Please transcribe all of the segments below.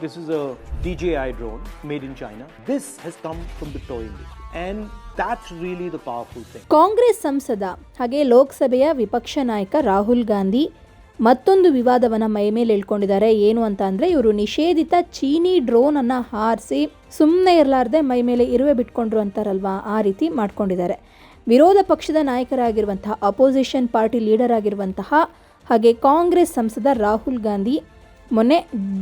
This is a DJI drone made in China. This has come from the toy industry. And that's really the powerful thing. Congress ಸಂಸದ ಹಾಗೆ ಲೋಕಸಭೆಯ ವಿಪಕ್ಷ ನಾಯಕ ರಾಹುಲ್ ಗಾಂಧಿ ಮತ್ತೊಂದು ವಿವಾದವನ್ನು ಮೈಮೇಲೆ ಇಳ್ಕೊಂಡಿದ್ದಾರೆ. ಏನು ಅಂತ ಅಂದರೆ, ಇವರು ನಿಷೇಧಿತ ಚೀನಿ ಡ್ರೋನ್ ಅನ್ನು ಹಾರಿಸಿ ಸುಮ್ಮನೆ ಇರಲಾರ್ದೆ ಮೈಮೇಲೆ ಇರುವೆ ಬಿಟ್ಕೊಂಡ್ರು ಅಂತಾರಲ್ವಾ, ಆ ರೀತಿ ಮಾಡ್ಕೊಂಡಿದ್ದಾರೆ. ವಿರೋಧ ಪಕ್ಷದ ನಾಯಕರಾಗಿರುವಂತಹ, ಅಪೋಸಿಷನ್ ಪಾರ್ಟಿ ಲೀಡರ್ ಆಗಿರುವಂತಹ ಹಾಗೆ ಕಾಂಗ್ರೆಸ್ ಸಂಸದ ರಾಹುಲ್ ಗಾಂಧಿ ಮೊನ್ನೆ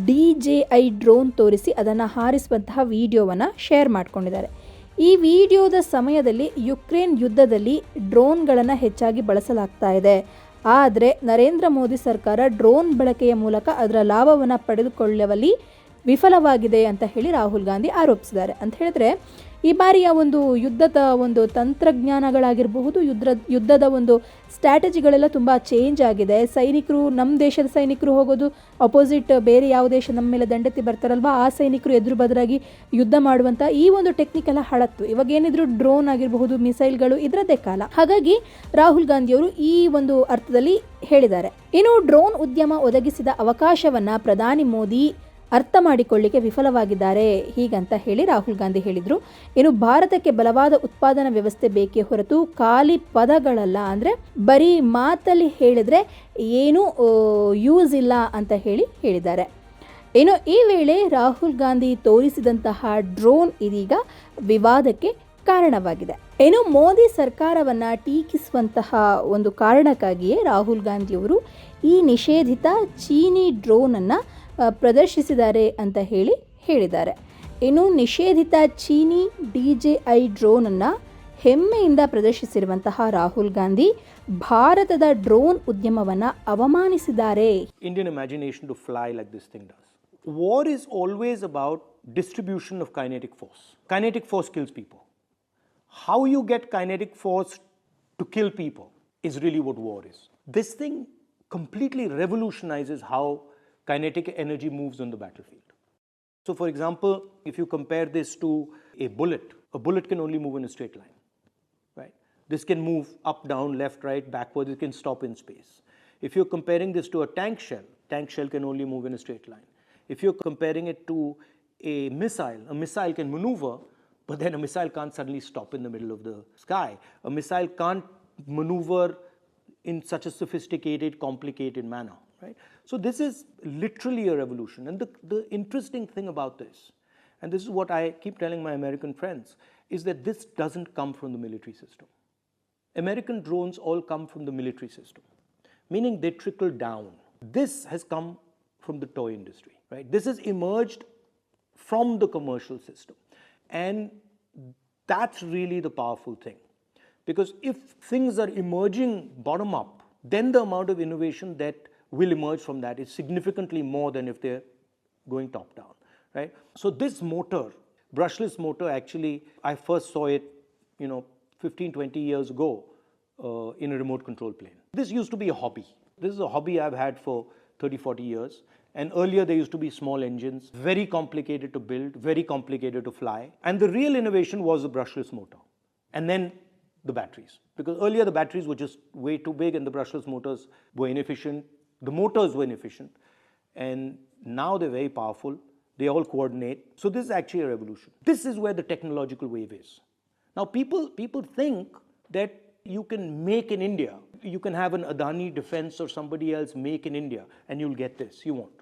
DJI ಡ್ರೋನ್ ತೋರಿಸಿ ಅದನ್ನು ಹಾರಿಸುವಂತಹ ವಿಡಿಯೋವನ್ನು ಶೇರ್ ಮಾಡ್ಕೊಂಡಿದ್ದಾರೆ. ಈ ವಿಡಿಯೋದ ಸಮಯದಲ್ಲಿ ಯುಕ್ರೇನ್ ಯುದ್ಧದಲ್ಲಿ ಡ್ರೋನ್ಗಳನ್ನು ಹೆಚ್ಚಾಗಿ ಬಳಸಲಾಗ್ತಾ ಇದೆ. ಆದರೆ ನರೇಂದ್ರ ಮೋದಿ ಸರ್ಕಾರ ಡ್ರೋನ್ ಬಳಕೆಯ ಮೂಲಕ ಅದರ ಲಾಭವನ್ನು ಪಡೆದುಕೊಳ್ಳುವಲ್ಲಿ ವಿಫಲವಾಗಿದೆ ಅಂತ ಹೇಳಿ ರಾಹುಲ್ ಗಾಂಧಿ ಆರೋಪಿಸಿದ್ದಾರೆ. ಅಂತ ಹೇಳಿದ್ರೆ, ಈ ಬಾರಿಯ ಒಂದು ಯುದ್ಧದ ಒಂದು ತಂತ್ರಜ್ಞಾನಗಳಾಗಿರಬಹುದು, ಯುದ್ಧದ ಒಂದು ಸ್ಟ್ರಾಟಜಿಗಳೆಲ್ಲ ತುಂಬ ಚೇಂಜ್ ಆಗಿದೆ. ಸೈನಿಕರು, ನಮ್ಮ ದೇಶದ ಸೈನಿಕರು ಹೋಗೋದು ಅಪೋಸಿಟ್ ಬೇರೆ ಯಾವ ದೇಶ ನಮ್ಮ ಮೇಲೆ ದಂಡೆತ್ತಿ ಬರ್ತಾರಲ್ವ, ಆ ಸೈನಿಕರು ಎದುರು ಬದಲಾಗಿ ಯುದ್ಧ ಮಾಡುವಂಥ ಈ ಒಂದು ಟೆಕ್ನಿಕ್ ಎಲ್ಲ ಹಳತ್ತು. ಇವಾಗ ಏನಿದ್ರು ಡ್ರೋನ್ ಆಗಿರಬಹುದು, ಮಿಸೈಲ್ಗಳು ಇದರದ್ದೇ ಕಾಲ. ಹಾಗಾಗಿ ರಾಹುಲ್ ಗಾಂಧಿಯವರು ಈ ಒಂದು ಅರ್ಥದಲ್ಲಿ ಹೇಳಿದ್ದಾರೆ. ಇನ್ನು ಡ್ರೋನ್ ಉದ್ಯಮ ಒದಗಿಸಿದ ಅವಕಾಶವನ್ನು ಪ್ರಧಾನಿ ಮೋದಿ ಅರ್ಥ ಮಾಡಿಕೊಳ್ಳಿಕ್ಕೆ ವಿಫಲವಾಗಿದ್ದಾರೆ ಹೀಗಂತ ಹೇಳಿ ರಾಹುಲ್ ಗಾಂಧಿ ಹೇಳಿದರು. ಇನ್ನು ಭಾರತಕ್ಕೆ ಬಲವಾದ ಉತ್ಪಾದನಾ ವ್ಯವಸ್ಥೆ ಬೇಕೇ ಹೊರತು ಖಾಲಿ ಪದಗಳಲ್ಲ, ಅಂದರೆ ಬರೀ ಮಾತಲ್ಲಿ ಹೇಳಿದರೆ ಏನೂ ಯೂಸ್ ಇಲ್ಲ ಅಂತ ಹೇಳಿದ್ದಾರೆ. ಇನ್ನು ಈ ವೇಳೆ ರಾಹುಲ್ ಗಾಂಧಿ ತೋರಿಸಿದಂತಹ ಡ್ರೋನ್ ಇದೀಗ ವಿವಾದಕ್ಕೆ ಕಾರಣವಾಗಿದೆ. ಇನ್ನು ಮೋದಿ ಸರ್ಕಾರವನ್ನು ಟೀಕಿಸುವಂತಹ ಒಂದು ಕಾರಣಕ್ಕಾಗಿಯೇ ರಾಹುಲ್ ಗಾಂಧಿಯವರು ಈ ನಿಷೇಧಿತ ಚೀನಿ ಡ್ರೋನನ್ನು ಪ್ರದರ್ಶಿಸಿದ್ದಾರೆ ಅಂತ ಹೇಳಿದ್ದಾರೆ. ಇನ್ನು ನಿಷೇಧಿತ ಚೀನಿ DJI ಡ್ರೋನನ್ನು ಹೆಮ್ಮೆಯಿಂದ ಪ್ರದರ್ಶಿಸಿರುವಂತಹ ರಾಹುಲ್ ಗಾಂಧಿ ಭಾರತದ ಡ್ರೋನ್ ಉದ್ಯಮವನ್ನು ಅವಮಾನಿಸಿದ್ದಾರೆ. Indian imagination to fly like this thing does. War is always about distribution of kinetic force. Kinetic force kills people. How you get kinetic force to kill people is really what war is. This thing completely revolutionizes how kinetic energy moves on the battlefield. So for example, if you compare this to a bullet can only move in a straight line, right? This can move up, down, left, right, backwards, it can stop in space. If you're comparing this to a tank shell can only move in a straight line. If you're comparing it to a missile can maneuver, but then a missile can't suddenly stop in the middle of the sky. A missile can't maneuver in such a sophisticated, complicated manner, right? So this is literally a revolution. And the interesting thing about this, and this is what I keep telling my American friends, is that this doesn't come from the military system. American drones all come from the military system, meaning they trickle down. This has come from the toy industry, right? This has emerged from the commercial system. And that's really the powerful thing. Because if things are emerging bottom up, then the amount of innovation that will emerge from that is significantly more than if they're going top down, right? So this motor, brushless motor, actually I first saw it 15-20 years ago in a remote control plane. This used to be a hobby. This is a hobby I've had for 30-40 years. And earlier there used to be small engines, very complicated to build, very complicated to fly. And the real innovation was the brushless motor. And then the batteries. Because earlier the batteries were just way too big and the brushless motors were inefficient. The motors were inefficient. And now they're very powerful. They all coordinate. So this is actually a revolution. This is where the technological wave is. Now people think that you can make in India. You can have an Adani Defense or somebody else make in India and you'll get this. You won't.